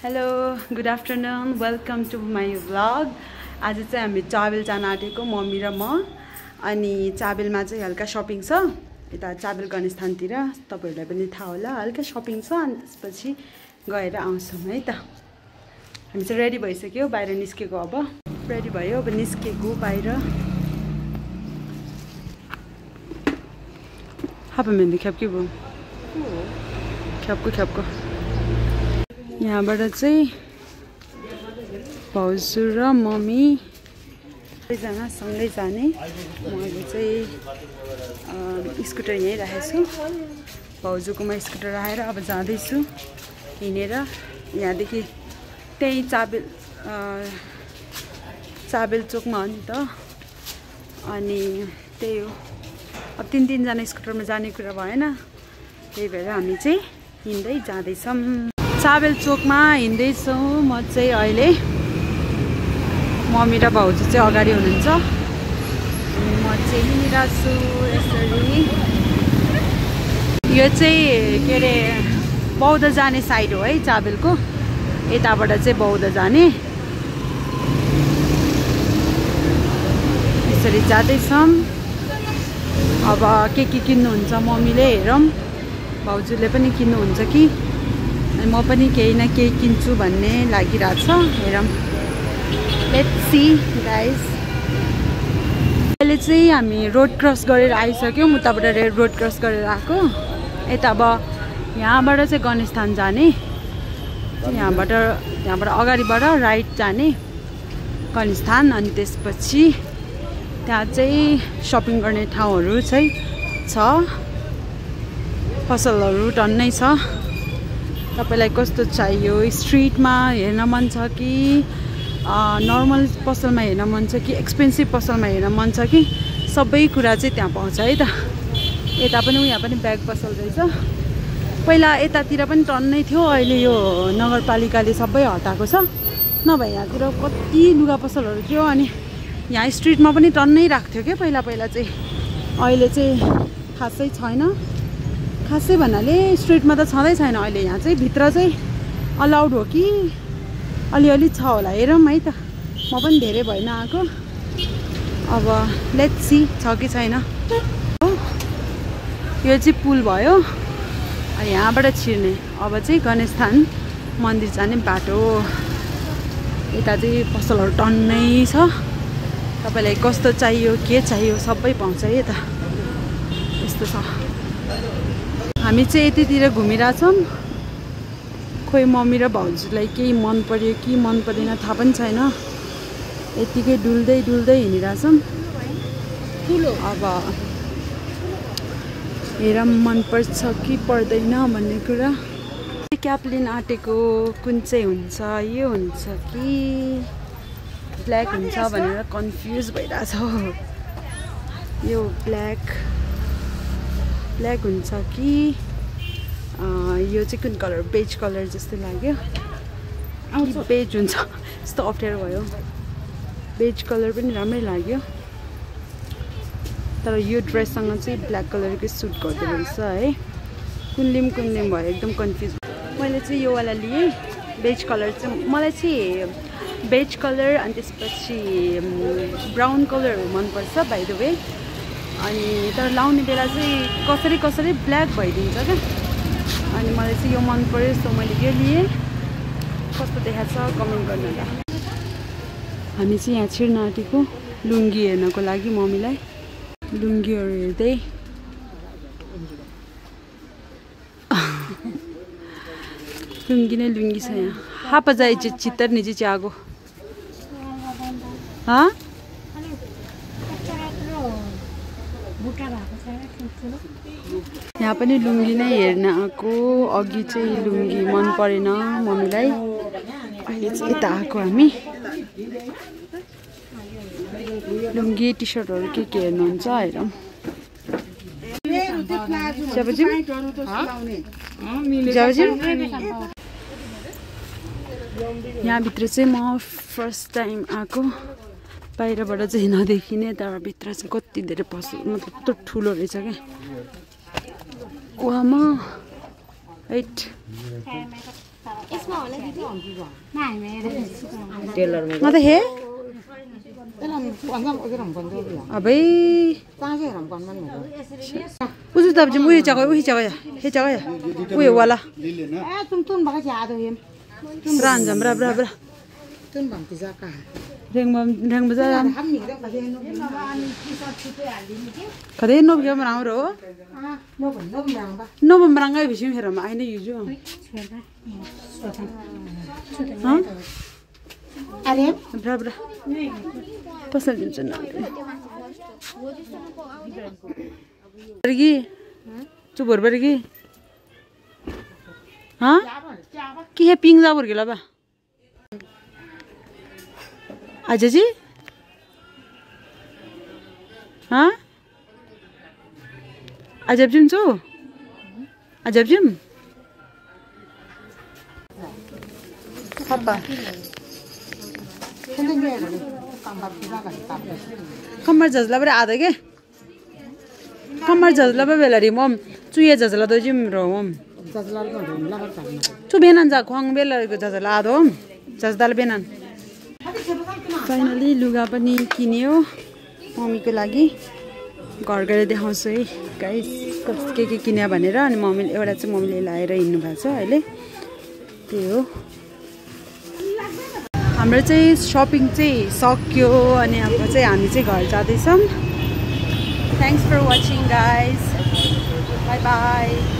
Hello good afternoon welcome to my vlog. आज चाहिँ हामी चाबेल जान आँटेको मम्मी र म। अनि चाबेलमा चाहिँ हल्का सपिङ छ, यता चाबेल गणेशस्थानतिर तपाईहरुलाई पनि थाहा होला हल्का सपिङ छ। अनि त्यसपछि गएर आउँछौँ है त। हामी चाहिँ रेडी भइसक्यो, बाहिर निस्केको। अब रेडी भयो, अब निस्केको बाहिर। हापमेन्दी ख्याप्की भयो, ख्याप्को यहाँबाट चाहिँ भाउजू र मम्मी सबैजना सँगै जाने। मैले चाहिँ स्कुटर यहीँ राखेको छु, भाउजूकोमा स्कुटर राखेर अब जाँदैछु हिँडेर। यहाँदेखि त्यही चाबेल चोकमा हो नि त। अनि त्यही हो, अब तीन-तीनजना स्कुटरमा जाने कुरा भएन, त्यही भएर हामी चाहिँ हिँड्दै जाँदैछौँ। चाबेल चोकमा हिँड्दैछौँ म चाहिँ अहिले। मम्मी र भाउजू चाहिँ अगाडि हुनुहुन्छ, म चाहिँ हिँडिरहेको छु यसरी। यो चाहिँ के अरे बौद्ध जाने साइड हो है चाबेलको, यताबाट चाहिँ बौद्ध जाने। यसरी जाँदैछौँ। अब के किन्नुहुन्छ मम्मीले हेरौँ, भाउजूले पनि किन्नुहुन्छ कि म पनि केही न केही किन्छु भन्ने लागिरहेछ। हेरौँ, लेट्स सी गाइस। अहिले चाहिँ हामी रोड क्रस गरेर आइसक्यौँ, उताबाट रोड क्रस गरेर आएको। यता अब यहाँबाट चाहिँ गणेशस्थान जाने, यहाँबाट अगाडिबाट राइट जाने गणेशस्थान। अनि त्यसपछि त्यहाँ चाहिँ सपिङ गर्ने ठाउँहरू चाहिँ छ, पसलहरू टन्नै छ। तपाईलाई कस्तो चाहियो, स्ट्रिटमा हेर्न मन छ कि नर्मल पसलमा हेर्न मन छ कि एक्सपेन्सिभ पसलमा हेर्न मन छ कि सबै कुरा चाहिँ त्यहाँ पाउँछ है त। यता पनि यहाँ पनि ब्याग पसल रहेछ। पहिला यतातिर पनि टन्नै थियो, अहिले यो नगरपालिकाले सबै हटाएको छ। नभए यहाँतिर कति लुगा पसलहरू थियो। अनि यहाँ स्ट्रिटमा पनि टन्नै राख्थ्यो क्या पहिला चाहिँ। अहिले चाहिँ खासै छैन। खासै भन्नाले स्ट्रिटमा त छँदै छैन अहिले। यहाँ चाहिँ भित्र चाहिँ अलाउड हो कि अलिअलि छ होला, हेरौँ है त। म पनि धेरै भएन आएको, अब लेट्स सी छ कि छैन। यो चाहिँ पुल भयो, यहाँबाट छिर्ने। अब चाहिँ गणेशस्थान मन्दिर जाने बाटो। यता चाहिँ पसलहरू टन्नै छ, तपाईँलाई कस्तो चाहियो के चाहियो सबै पाउँछ है त। यस्तो छ। हामी चाहिँ यतितिर घुमिरहेछौँ। खोइ मम्मी र भाउजूलाई केही मन पर्यो कि मन परेन थाहा पनि छैन। यतिकै डुल्दै हिँडिरहेछौँ। अब हेरौँ मन पर्छ कि पर्दैन भन्ने कुरा। क्याप लिन आँटेको कुन चाहिँ हुन्छ, यो हुन्छ कि ब्ल्याक हुन्छ भनेर कन्फ्युज भइरहेछ। यो ब्ल्याक हुन्छ कि यो चाहिँ कुन कलर, बेज कलर जस्तो लाग्यो। बेज हुन्छ, यस्तो अप्ठ्यारो भयो। बेज कलर पनि राम्रै लाग्यो, तर यो ड्रेससँग चाहिँ ब्ल्याक कलरकै सुट गर्दो रहेछ है। कुन लिम भयो, एकदम कन्फ्युज। मैले चाहिँ यो वाला लिएँ, बेज कलर चाहिँ मलाई चाहिँ बेज कलर। अनि त्यसपछि ब्राउन कलरहरू मनपर्छ बाइ द वे। अनि तर लाउने बेला चाहिँ कसरी ब्ल्याक भइदिन्छ क्या। अनि मलाई चाहिँ यो मन पर्यो, सो मैले यो लिएँ। कस्तो देखाएको छ कमेन्ट गर्नु होला। हामी चाहिँ यहाँ छिर्न आँटेको लुङ्गी हेर्नको लागि। मम्मीलाई लुङ्गीहरू हेर्दै लुङ्गी छ यहाँ। हापा जायचे चित्तर निजी चागो हाँ। यहाँ पनि लुङ्गी नै हेर्न आएको। अघि चाहिँ लुङ्गी मन परेन मम्मीलाई, अहिले चाहिँ यता आएको हामी। लुङ्गी टी सर्टहरू के हेर्नुहुन्छ हेरौँ। यहाँभित्र चाहिँ म फर्स्ट टाइम आएको। बाहिरबाट चाहिँ नदेखिने, तर भित्र चाहिँ कति धेरै पसल, मतलब कस्तो ठुलो रहेछ क्या। वामा 8 म त हे अबे उस तब जब वही जगह या हे जगह या वही वाला रांझम रा रा रा रेंग बजा कदे नो क्या बनाओ रो नो बनाएंगे विषय में हेरमा आई नहीं यूज़ हाँ अरे बरा बरा पसंद नहीं चलना बरगी तू बरगी हाँ कि है पिंग जा बरगी लाबा आजा जी हाँ अजब जिम चो अजब जिम पापा कमर जजला बरे आधा के कमर जजला बे बेलारी मम चुये जजला दो जिम रो मम चु बेनन जा खोंग बेला जजला आधो जजदाल बेनन फाइनली लुगा पनि किन्यो मम्मीको लागि घर गएर देखाउँछु है गाइस के किन्यो भनेर अनि मम्मीले एउटा चाहिँ मम्मीले लाएर हिँड्नु भएको छ अहिले त्यही हो हाम्रो चाहिँ शपिङ चाहिँ सक्यो अनि अब चाहिँ हामी चाहिँ घर जाँदैछौँ thanks for watching guys bye by